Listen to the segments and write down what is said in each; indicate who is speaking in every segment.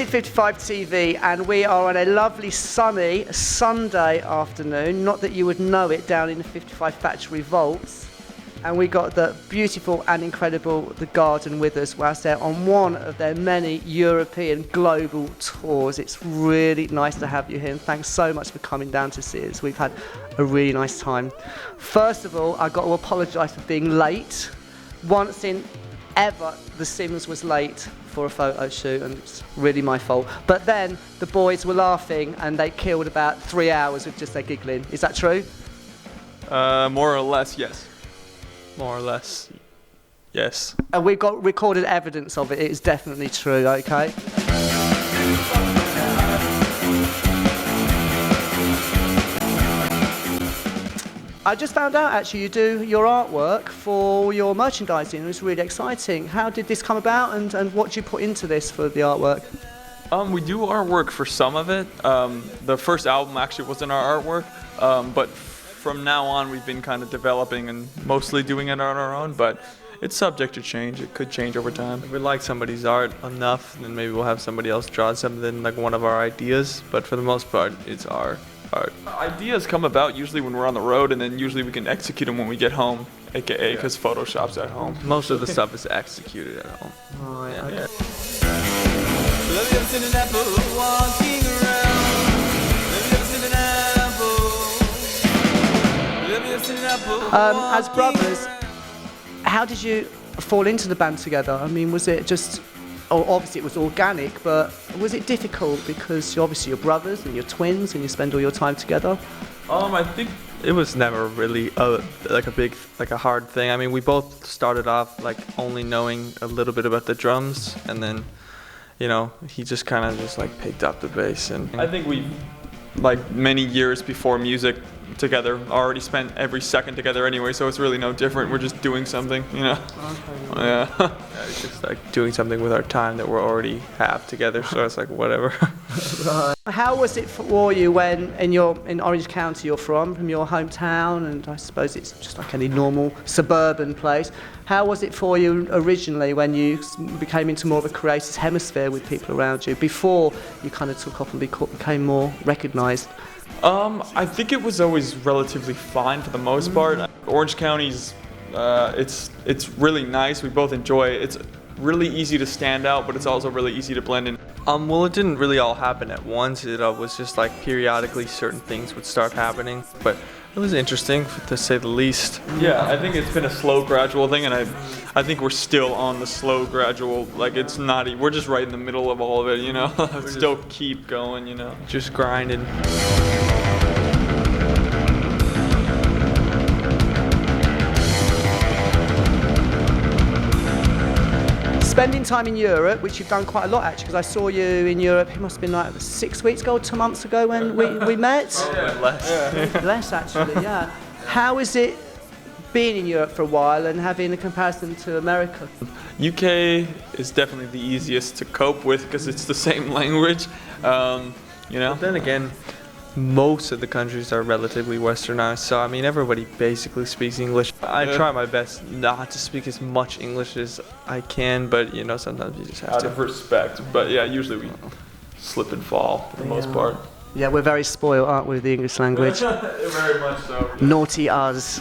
Speaker 1: This is 55 TV, and we are on a lovely sunny Sunday afternoon. Not that you would know it, down in the 55 Factory Vaults. And we got the beautiful and incredible The Garden with us whilst they're on one of their many European global tours. It's really nice to have you here, and thanks so much for coming down to see us. We've had a really nice time. First of all, I've got to apologise for being late. Once in ever, The Sims was late for a photo shoot, and it's really my fault. But then the boys were laughing, and they killed about 3 hours with just their giggling. Is that true?
Speaker 2: More or less, yes. More or less, yes.
Speaker 1: And we've got recorded evidence of it. It is definitely true, okay? I just found out, actually, you do your artwork for your merchandising. It was really exciting. How did this come about, and what do you put into this for the artwork?
Speaker 2: We do artwork for some of it. The first album actually wasn't our artwork, but from now on we've been kind of developing and mostly doing it on our own, but it's subject to change. It could change over time.
Speaker 3: If we like somebody's art enough, then maybe we'll have somebody else draw something like one of our ideas, but for the most part, it's our art.
Speaker 2: Ideas come about usually when we're on the road, and then usually we can execute them when we get home, aka because Photoshop's at home.
Speaker 3: Most of the stuff is executed at home.
Speaker 1: Right, okay.
Speaker 3: Yeah.
Speaker 1: As brothers, how did you fall into the band together? I mean, was it just, obviously it was organic, but was it difficult because obviously you're brothers and you're twins and you spend all your time together?
Speaker 3: I think it was never really a hard thing. I mean, we both started off like only knowing a little bit about the drums, and then, you know, he just kind of just like picked up the bass. And
Speaker 2: I think we, like many years before music together, already spent every second together anyway, so it's really no different. We're just doing something, you know?
Speaker 1: Okay.
Speaker 2: Yeah.
Speaker 3: It's just like doing something with our time that we already have together, so it's like whatever.
Speaker 1: Right. How was it for you when in Orange County you're from your hometown, and I suppose it's just like any normal suburban place. How was it for you originally when you became into more of a creative hemisphere with people around you, before you kind of took off and became more recognised?
Speaker 2: I think it was always relatively fine for the most part. Orange County's, it's really nice. We both enjoy it. It's really easy to stand out, but it's also really easy to blend in.
Speaker 3: Well, it didn't really all happen at once. It was just like periodically certain things would start happening, but it was interesting to say the least.
Speaker 2: Yeah, I think it's been a slow, gradual thing, and I think we're still on the slow, gradual. Like it's not. We're just right in the middle of all of it, you know. Still keep going, you know.
Speaker 3: Just grinding.
Speaker 1: Spending time in Europe, which you've done quite a lot actually, because I saw you in Europe, it must have been like 6 weeks ago, 2 months ago when we met. Less actually, yeah. How is it being in Europe for a while and having a comparison to America?
Speaker 2: UK is definitely the easiest to cope with because it's the same language, you know.
Speaker 3: But then again, most of the countries are relatively westernized, so I mean everybody basically speaks English. I try my best not to speak as much English as I can, but you know, sometimes you just have
Speaker 2: Out
Speaker 3: to.
Speaker 2: of respect, but yeah, usually we slip and fall for the most part.
Speaker 1: Yeah, we're very spoiled, aren't we, with the English language?
Speaker 2: Very much so. Yeah.
Speaker 1: Naughty us.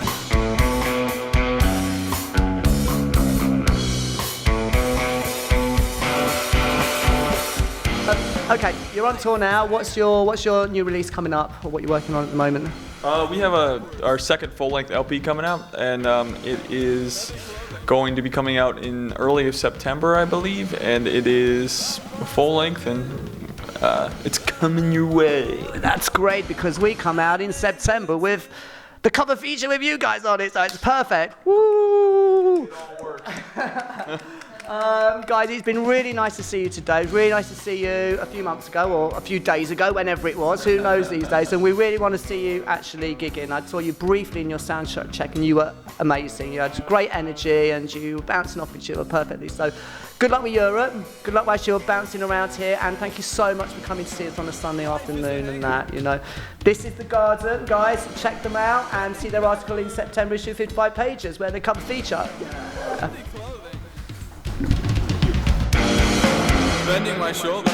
Speaker 1: Okay, you're on tour now. What's your new release coming up, or what you're working on at the moment?
Speaker 2: We have our second full-length LP coming out, and it is going to be coming out in early September, I believe, and it is full-length, and it's coming your way.
Speaker 1: That's great, because we come out in September with the cover feature with you guys on it, so it's perfect. Woo! Guys, it's been really nice to see you today. Really nice to see you a few months ago, or a few days ago, whenever it was. Who knows these days? And we really want to see you actually gigging. I saw you briefly in your sound check, and you were amazing. You had great energy, and you were bouncing off each other perfectly. So, good luck with Europe. Good luck whilst you're bouncing around here. And thank you so much for coming to see us on a Sunday afternoon and that. You know, this is The Garden, guys. Check them out and see their article in September issue 55 pages, where they cover feature.
Speaker 2: Bending my shoulder.